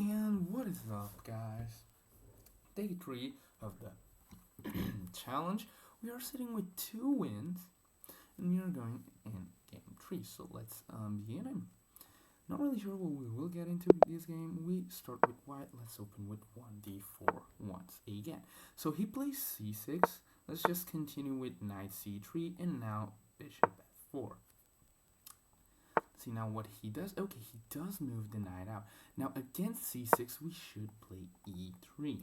And what is up, guys? Day 3 of the challenge. We are sitting with 2 wins, and we are going in game 3. So let's begin. I'm not really sure what we will get into this game. We start with white. Let's open with 1d4 once again. So he plays c6. Let's just continue with knight c3, and now bishop f4. See now what he does. Okay, he does move the knight out. Now against c6 we should play e3.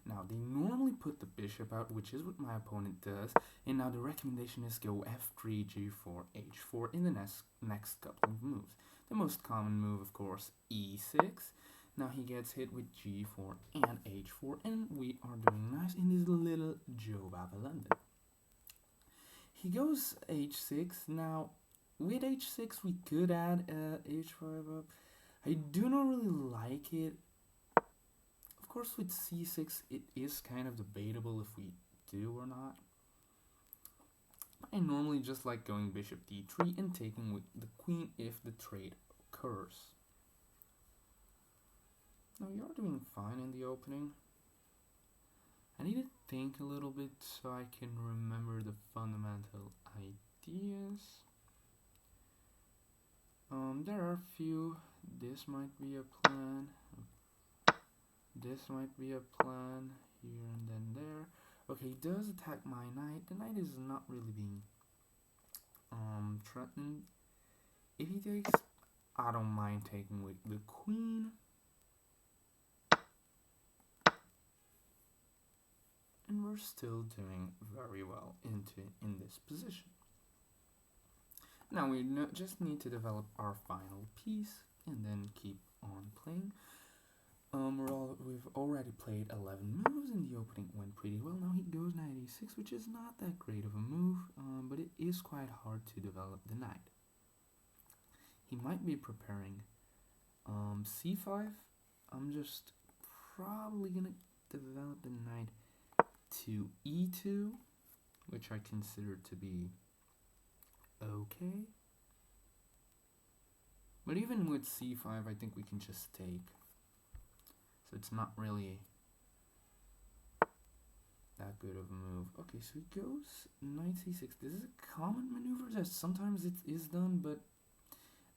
Now they normally put the bishop out, which is what my opponent does, and now the recommendation is go f3, g4, h4 in the next couple of moves. The most common move, of course, e6. Now he gets hit with g4 and h4, and we are doing nice in this little jobava London. He goes h6. Now with h6 we could add h5 up. I do not really like it. Of course with c6 it is kind of debatable if we do or not. I normally just like going bishop d3 and taking with the queen if the trade occurs. Now you're doing fine in the opening. I need to think a little bit so I can remember the fundamental ideas. There are a few. This might be a plan. This might be a plan. Here and then there. Okay, he does attack my knight. The knight is not really being threatened. If he takes, I don't mind taking with the queen. And we're still doing very well in this position. Now we just need to develop our final piece and then keep on playing. We've already played 11 moves, and the opening went pretty well. Now he goes knight e6, which is not that great of a move, but it is quite hard to develop the knight. He might be preparing c5. I'm just probably gonna develop the knight to e2, which I consider to be okay. But even with c5, I think we can just take. So it's not really that good of a move. Okay, so he goes knight c6. This is a common maneuver that sometimes it is done, but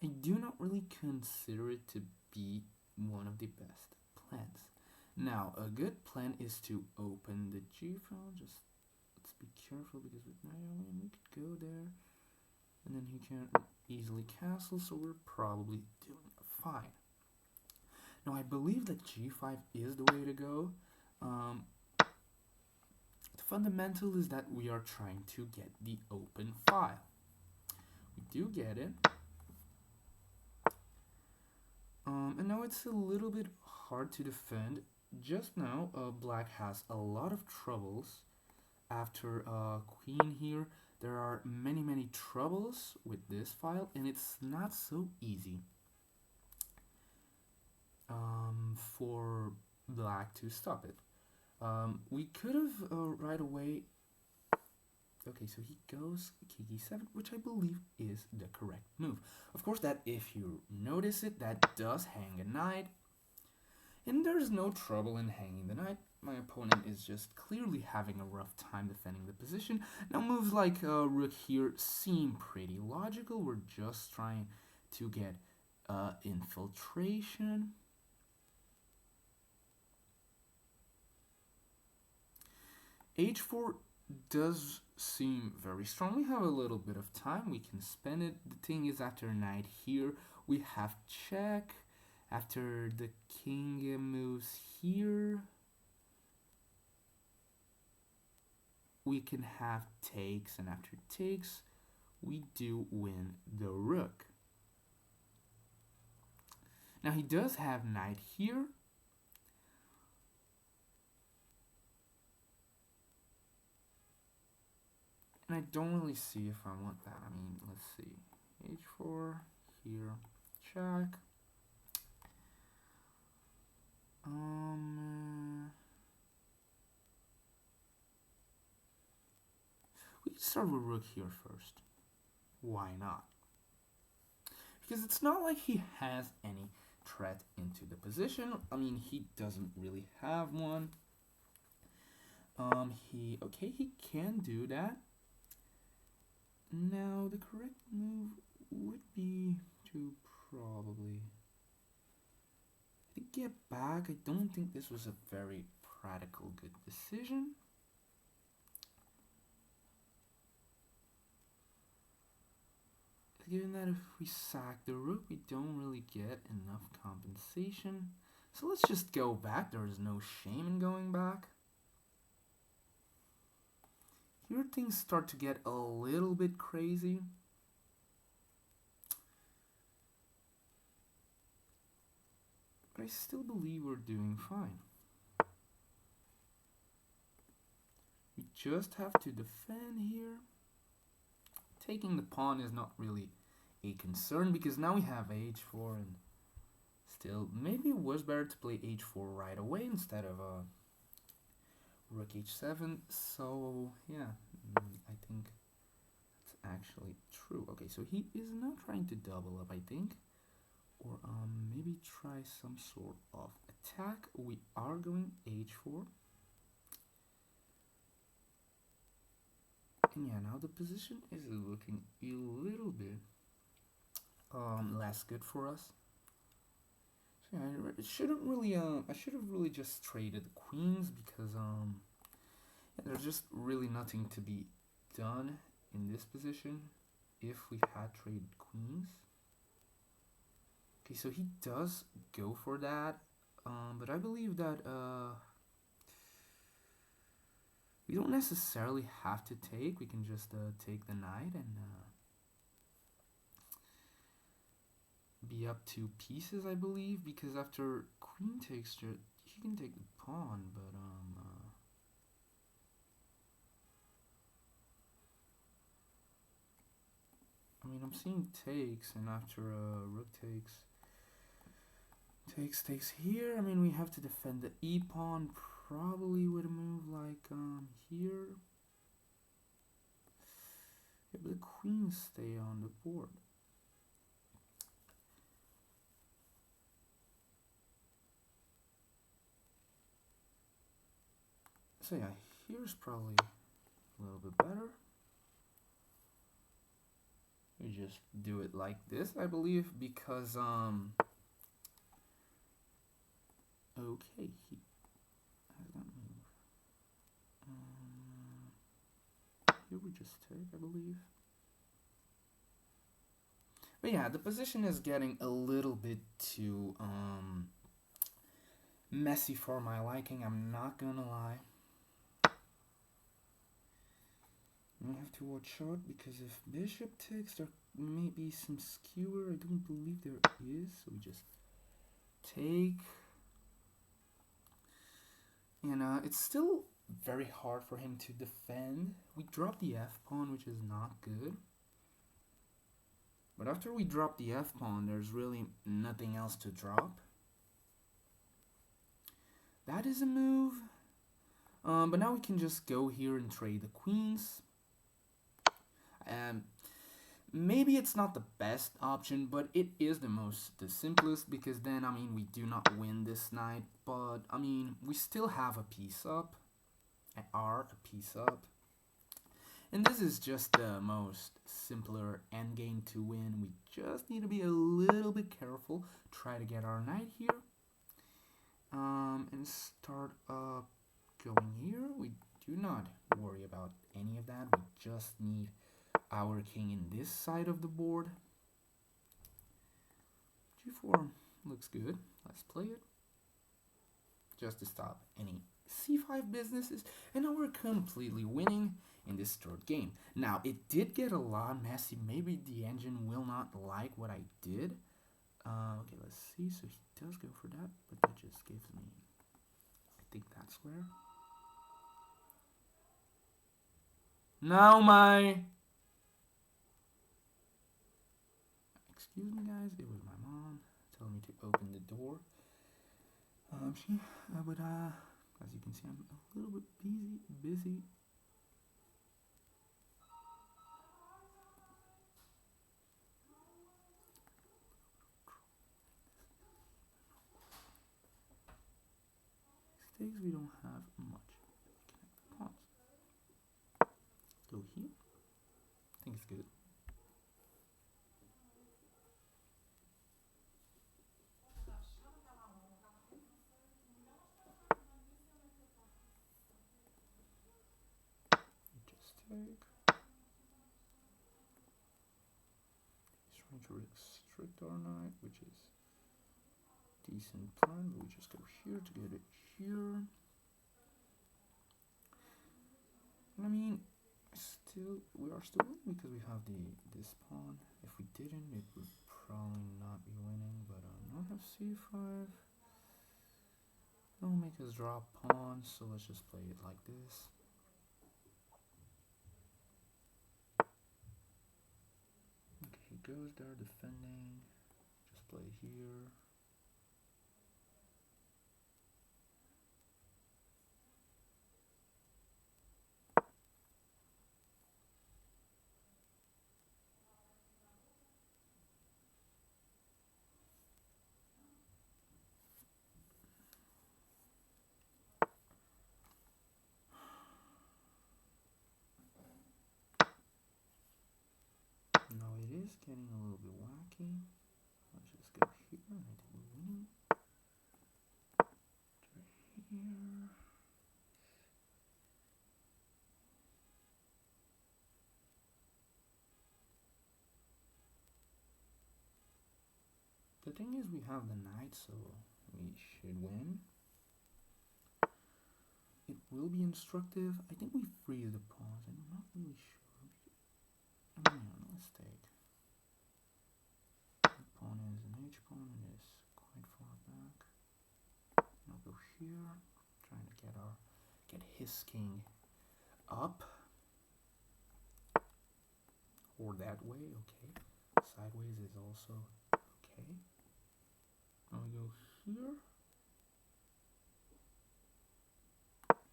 I do not really consider it to be one of the best plans. Now, a good plan is to open the g file. Just let's be careful because with knight we could go there, and then he can't easily castle, so we're probably doing fine. Now I believe that g5 is the way to go. The fundamental is that we are trying to get the open file. We do get it. And now it's a little bit hard to defend. Just now, black has a lot of troubles. After queen here, there are many troubles with this file, and it's not so easy for black to stop it. We could have right away. Okay, so he goes king e7, which I believe is the correct move. Of course, that if you notice it, that does hang a knight, and there's no trouble in hanging the knight. My opponent is just clearly having a rough time defending the position. Now moves like rook here seem pretty logical. We're just trying to get infiltration. h4 does seem very strong. We have a little bit of time. We can spend it. The thing is, after knight here, we have check. After the king moves here, we can have takes, and after takes, we do win the rook. Now he does have knight here. And I don't really see if I want that. I mean, let's see. h4, here, check. We can start with rook here first. Why not? Because it's not like he has any threat into the position. I mean, he doesn't really have one. He can do that. Now, the correct move would be to probably get back. I don't think this was a very practical good decision. Given that if we sack the rook, we don't really get enough compensation. So let's just go back. There is no shame in going back. Here things start to get a little bit crazy. But I still believe we're doing fine. We just have to defend here. Taking the pawn is not really a concern because now we have h4 and still maybe it was better to play h4 right away instead of rook h7. So yeah, I think that's actually true. Okay, so he is now trying to double up, I think, or maybe try some sort of attack. We are going h4. And yeah, now the position is looking a little bit less good for us. So yeah, it shouldn't really I should have really just traded the queens because yeah, there's just really nothing to be done in this position if we had traded queens. Okay, so he does go for that, but I believe that we don't necessarily have to take. We can just take the knight and be up 2 pieces, I believe, because after queen takes, he can take the pawn, but I mean, I'm seeing takes, and after rook takes here. I mean, we have to defend the e pawn, probably with a move like here. Yeah, but the queens stay on the board. So yeah, here's probably a little bit better. We just do it like this, I believe, because okay, he has that move. Here we just take, I believe. But yeah, the position is getting a little bit too messy for my liking, I'm not gonna lie. We have to watch out because if bishop takes, there may be some skewer. I don't believe there is, so we just take. And it's still very hard for him to defend. We drop the f-pawn, which is not good. But after we drop the f-pawn, there's really nothing else to drop. That is a move. But now we can just go here and trade the queens. Maybe it's not the best option, but it is the simplest, because then, I mean, we do not win this knight, but, I mean, we still have a piece up, a piece up, and this is just the most simpler endgame to win. We just need to be a little bit careful, try to get our knight here, and start going here. We do not worry about any of that, we just need our king in this side of the board. G4 looks good. Let's play it. Just to stop any c5 businesses. And now we're completely winning in this third game. Now, it did get a lot messy. Maybe the engine will not like what I did. Okay, let's see. So he does go for that, but that just gives me, I think that's where. Now my... Excuse me, guys, it was my mom telling me to open the door. But as you can see, I'm a little bit busy. takes, we don't have much. Connect the pawns. Go here. I think it's good. We just take. He's trying to restrict our knight, which is decent plan, but we just go here to get it here. And I mean, we are still winning because we have this pawn. If we didn't, it would probably not be winning. But not have c5. It'll make us drop pawns, so let's just play it like this. Okay, he goes there defending. Just play here. Now it is getting a little bit wacky. Let's just go here. I think we're winning. Here. The thing is, we have the knight, so we should win. It will be instructive. I think we freeze the pawns. I'm not really sure. I mean, let's take. The pawn is an H pawn. It is quite far back. I'll go here, trying to get his king up, or that way. Okay, sideways is also okay. Now we go here,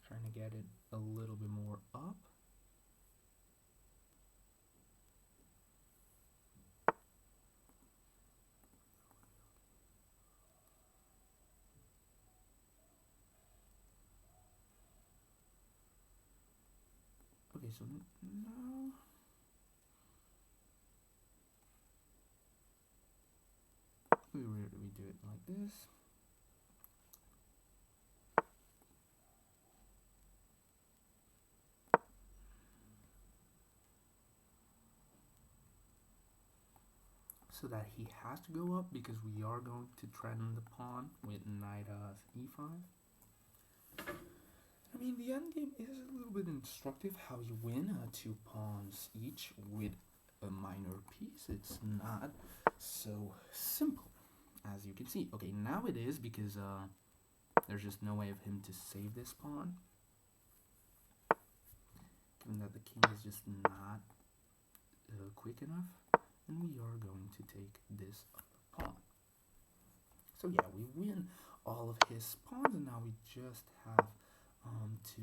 trying to get it a little bit more up. Okay, so now we do it like this. So that he has to go up because we are going to threaten the pawn with knight e5. I mean, the endgame is a little bit instructive how you win 2 pawns each with a minor piece. It's not so simple, as you can see. Okay, now it is because there's just no way of him to save this pawn. Given that the king is just not quick enough, and we are going to take this pawn. So yeah, we win all of his pawns, and now we just have to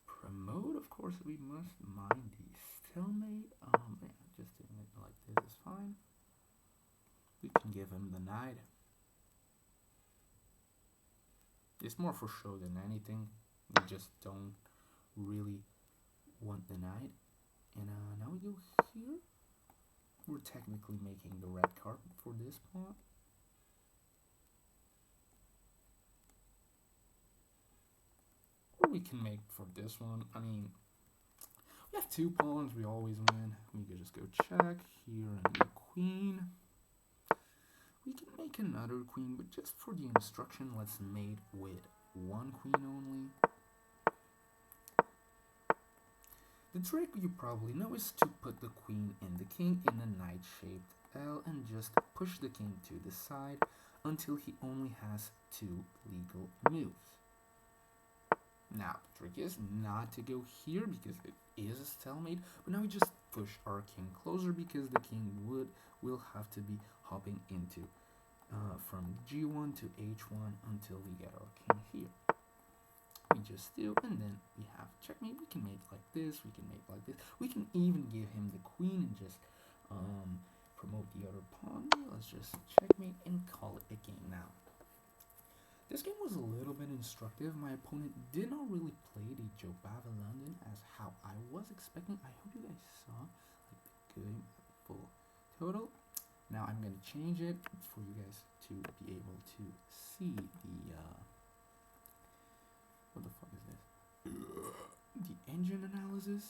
promote. Of course, we must mind the stalemate. Yeah, just doing it like this is fine. We can give him the knight. It's more for show than anything. We just don't really want the knight. And now we go here. We're technically making the red carpet for this pawn. Or we can make for this one. I mean, we have 2 pawns, we always win. We could just go check here and the queen. We can make another queen, but just for the instruction, let's mate with 1 queen only. The trick you probably know is to put the queen and the king in a knight-shaped L and just push the king to the side until he only has 2 legal moves. Now, the trick is not to go here because it is a stalemate, but now we just push our king closer because the king will have to be hopping into from g1 to h1 until we get our king here. We just do, and then we have checkmate. We can mate like this, we can mate like this. We can even give him the queen and just promote the other pawn. Let's just checkmate and call it a game now. This game was a little bit instructive. My opponent did not really play the Jobava London as how I was expecting. I hope you guys saw like the good full total. Now I'm gonna change it for you guys to be able to see the what the fuck is this? The engine analysis.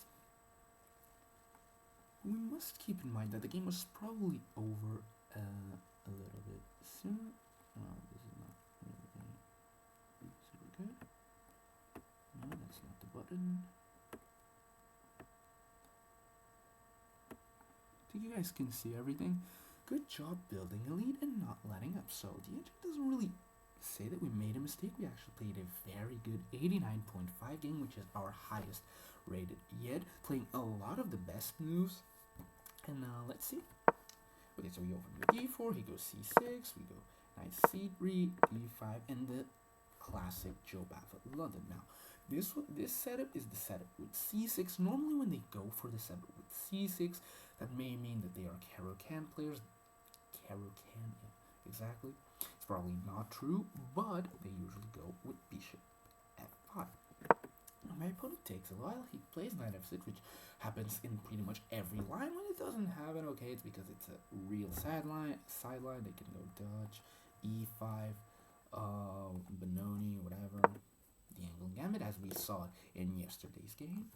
We must keep in mind that the game was probably over a little bit soon. This is not really super good. No, that's not the button. I think you guys can see everything. Good job building a lead and not letting up. So the engine doesn't really say that we made a mistake. We actually played a very good 89.5 game, which is our highest rated yet. Playing a lot of the best moves. And let's see. Okay, so we open with d4, he goes c6, we go knight c3, d5, and the classic jobava London. Now, this setup is the setup with c6. Normally when they go for the setup with c6, that may mean that they are Caro-Kann players. Caro-Kann, yeah, exactly. It's probably not true, but they usually go with bishop f5. Now, my opponent takes a while. He plays knight f6, which happens in pretty much every line. When it doesn't happen, okay, it's because it's a real sideline. They can go Dutch, e5, Benoni, whatever. The angle gambit, as we saw in yesterday's game.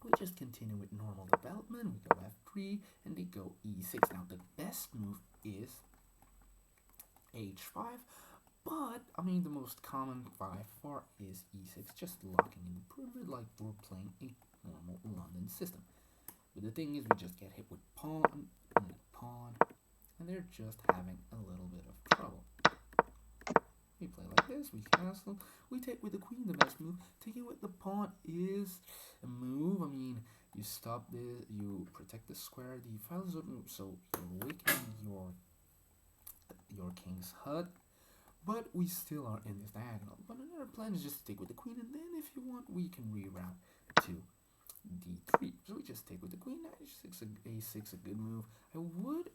We just continue with normal development. We go f3 and they go e6. Now the best move is h5, but I mean the most common by far is e6, just locking in the perimeter like we're playing a normal London system. But the thing is, we just get hit with pawn and pawn, and they're just having a little bit of trouble. We play like this, we castle, we take with the queen, the best move. Taking with the pawn is a move. I mean, you stop this, you protect the square, the file is open, so you're weakening your king's hut, but we still are in this diagonal. But another plan is just to take with the queen, and then if you want, we can reroute to d3. So we just take with the queen, knight h6, a6, a good move. I would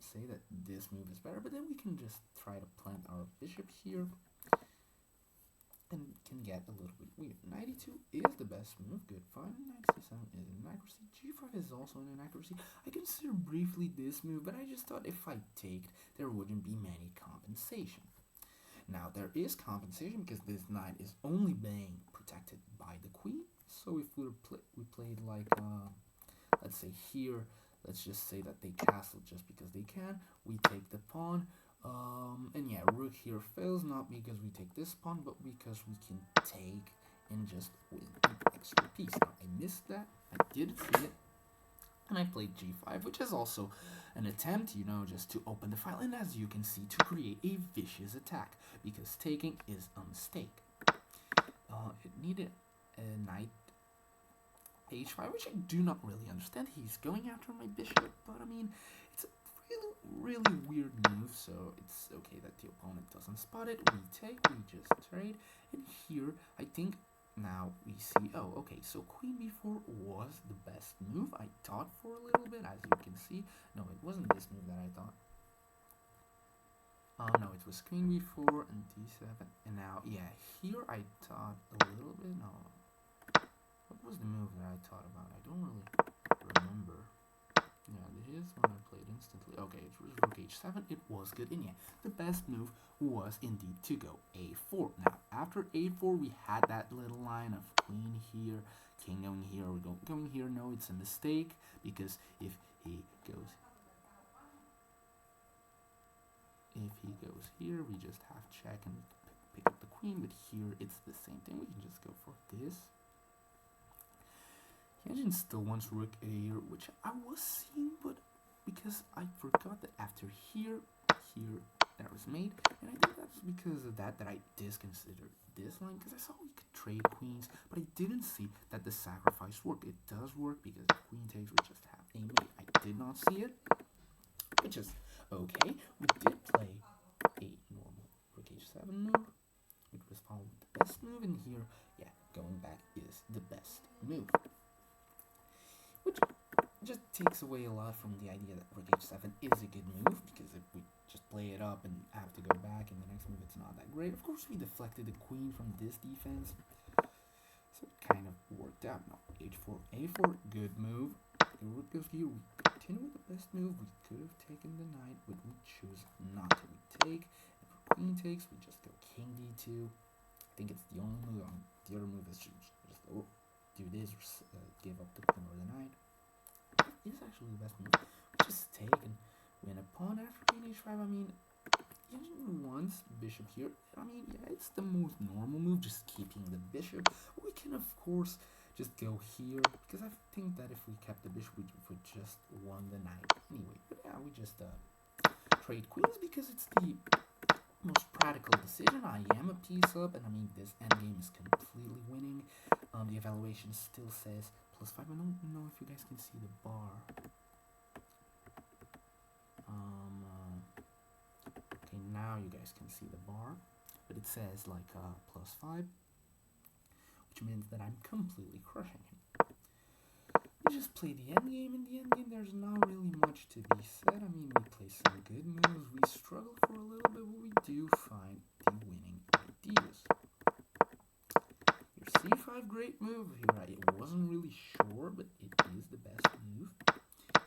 say that this move is better, but then we can just try to plant our bishop here and can get a little bit weird. Knight e2 is the best move, good, fine. Knight c7 is an inaccuracy, g5 is also an inaccuracy. I considered briefly this move, but I just thought if I taked, there wouldn't be many compensation. Now there is compensation because this knight is only being protected by the queen. So if we played like, let's say here, let's just say that they castle just because they can. We take the pawn, and yeah, rook here fails, not because we take this pawn, but because we can take and just win an extra piece. Now I missed that, I did see it, and I played g5, which is also an attempt, you know, just to open the file, and as you can see, to create a vicious attack, because taking is a mistake. It needed a knight h5, which I do not really understand. He's going after my bishop, but I mean, it's a really weird move, so it's okay that the opponent doesn't spot it. We take, we just trade, and here, I think, now we see, oh, okay, so queen b4 was the best move, I thought for a little bit, as you can see. No, it wasn't this move that I thought. No, it was queen b4 and d7, and now, yeah, here I thought a little bit, no. What was the move that I thought about? I don't really remember. Yeah, this one I played instantly. Okay, it was rook h7. It was good. And yeah, the best move was indeed to go a4. Now, after a4, we had that little line of queen here, king going here, or going here. No, it's a mistake, because if he goes here, we just have check and pick up the queen. But here, it's the same thing. We can just go for this. The engine still wants rook a here, which I was seeing, but because I forgot that after here, that was made, and I think that's because of that I disconsidered this line, because I saw we could trade queens, but I didn't see that the sacrifice worked. It does work, because if queen takes, we just have a mate. I did not see it, which is okay. We did play a normal rook h7 move, which was probably the best move, and here, yeah, going back is the best move. Which just takes away a lot from the idea that rook h7 is a good move, because if we just play it up and have to go back in the next move, it's not that great. Of course, we deflected the queen from this defense, so it kind of worked out. Now, h4, a4, good move. Rook goes here. We continue with the best move. We could have taken the knight, but we choose not to. We take. If queen takes, we just go king d2. I think it's the only move. The other move is just do this or give up the queen or the knight. It is actually the best move. We just take and win a pawn after queen h5. I mean, once bishop here. I mean, yeah, it's the most normal move, just keeping the bishop. We can, of course, just go here, because I think that if we kept the bishop, we would just won the knight anyway. But yeah, we just trade queens because it's the most practical decision. I am a piece up, and I mean, this endgame is completely winning. The evaluation still says +5. I don't know if you guys can see the bar. Okay, now you guys can see the bar, but it says like +5, which means that I'm completely crushing him. We just play the endgame. In the endgame, there's not really much to be said. I mean, we play some good moves. We struggle for a little bit, but we do find the winning ideas. Your c5, great move here. It wasn't really sure, but it is the best move.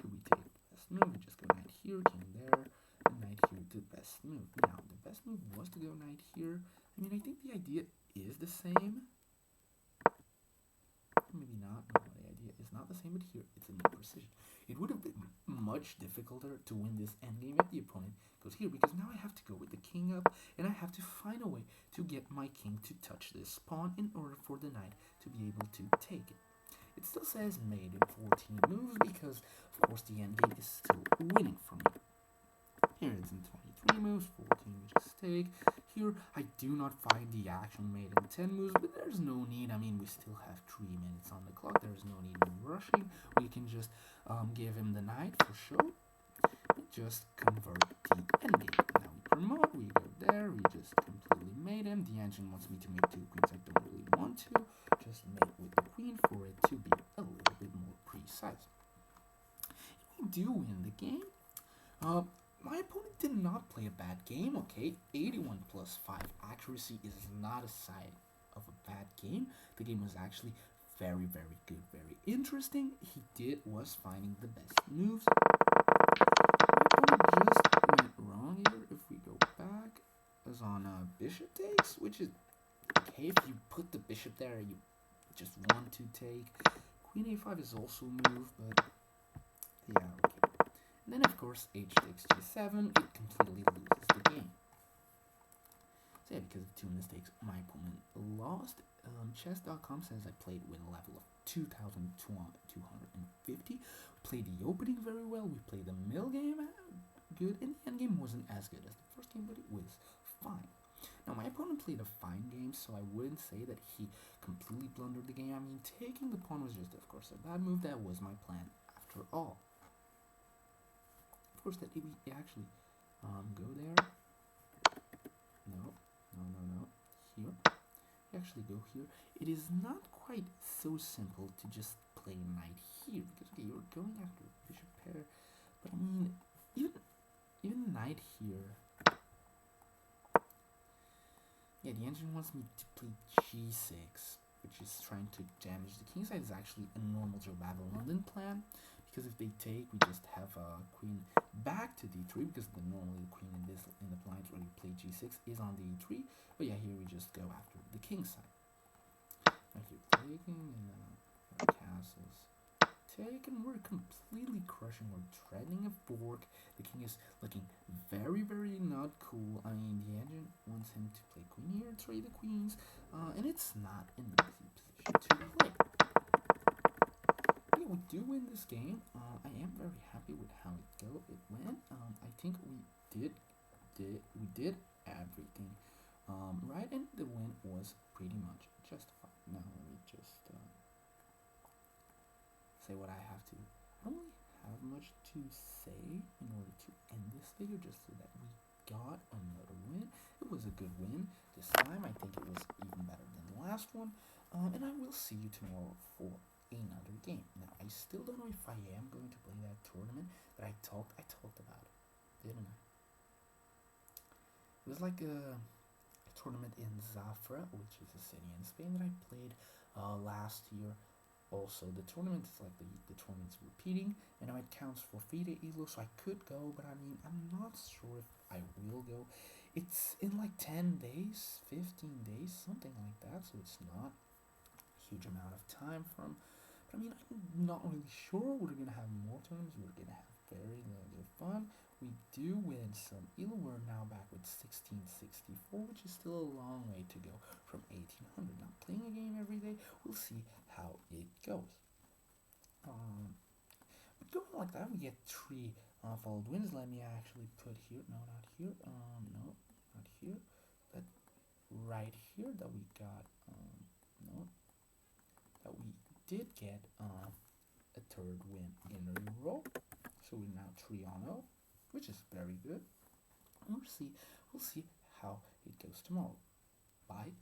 Here we take the best move. We just go knight here, king there, and knight here, the best move. Now, the best move was to go knight here. I mean, I think the idea is the same. Maybe not. No, the idea is not the same, but here it's a new precision. It would have been much difficult to win this endgame if the opponent goes here, because now I have to go with the king up, and I have to find a way to get my king to touch this pawn in order for the knight to be able to take it. It still says made in 14 moves, because of course the endgame is still winning for me. Here it's in 23 moves, 14 we just take. Here, I do not find the action made in 10 moves, but there's no need. I mean, we still have 3 minutes on the clock. There's no need in rushing. We can just give him the knight for sure. And just convert the endgame. Now we promote, we go there, we just completely made him. The engine wants me to make 2 queens. I don't really want to. Just mate with the queen for it to be a little bit more precise. We do win the game. My opponent did not play a bad game, okay? 81 +5 accuracy is not a sign of a bad game. The game was actually very, very good, very interesting. He was finding the best moves. My opponent just went wrong here. If we go back, as on bishop takes, which is okay. If you put the bishop there, you just want to take. Queen a5 is also a move, but yeah, okay. And then, of course, h takes g7, it completely loses the game. So yeah, because of 2 mistakes, my opponent lost. Chess.com says I played with a level of 2,250. Played the opening very well. We played the middle game good, and the end game wasn't as good as the first game, but it was fine. Now, my opponent played a fine game, so I wouldn't say that he completely blundered the game. I mean, taking the pawn was just, of course, a bad move. That was my plan after all. Of course, that we actually go there. No. Here. We actually go here. It is not quite so simple to just play knight here, because okay, you're going after bishop pair, but I mean, even knight here. Yeah, the engine wants me to play g6, which is trying to damage the king side. Is actually a normal jobava London plan. Because if they take, we just have a queen back to d3, because normally the queen in the blinds where you play g6 is on the e3. But yeah, here we just go after the king side. Now here taking and castles taken. We're completely crushing. We're threatening a fork. The king is looking very, very not cool. I mean, the engine wants him to play queen here, trade the queens, and it's not in the position to play. We do win this game. I am very happy with how it went. I think we did everything right, and the win was pretty much justified. Now let me just say what I have to. I don't really have much to say in order to end this video, just so that we got another win. It was a good win this time. I think it was even better than the last one. And I will see you tomorrow for another game. Now, I still don't know if I am going to play that tournament that I talked about it, didn't I? It was like tournament in Zafra, which is a city in Spain that I played last year. Also, the tournament is like the tournament's repeating, and now it counts for FIDE ELO, so I could go, but I mean, I'm not sure if I will go. It's in like 10 days, 15 days, something like that, so it's not a huge amount of time from. But I mean, I'm not really sure. We're gonna have more tournaments, we're gonna have very little fun. We do win some ELO. We're now back with 1664, which is still a long way to go from 1800. Now, playing a game every day, we'll see how it goes. But going like that, we get three followed wins. Let me actually put here. No, not here. No, not here. But right here that we got. No, that we did get a third win in a row. So we're now 3-0, which is very good. We'll see how it goes tomorrow. Bye.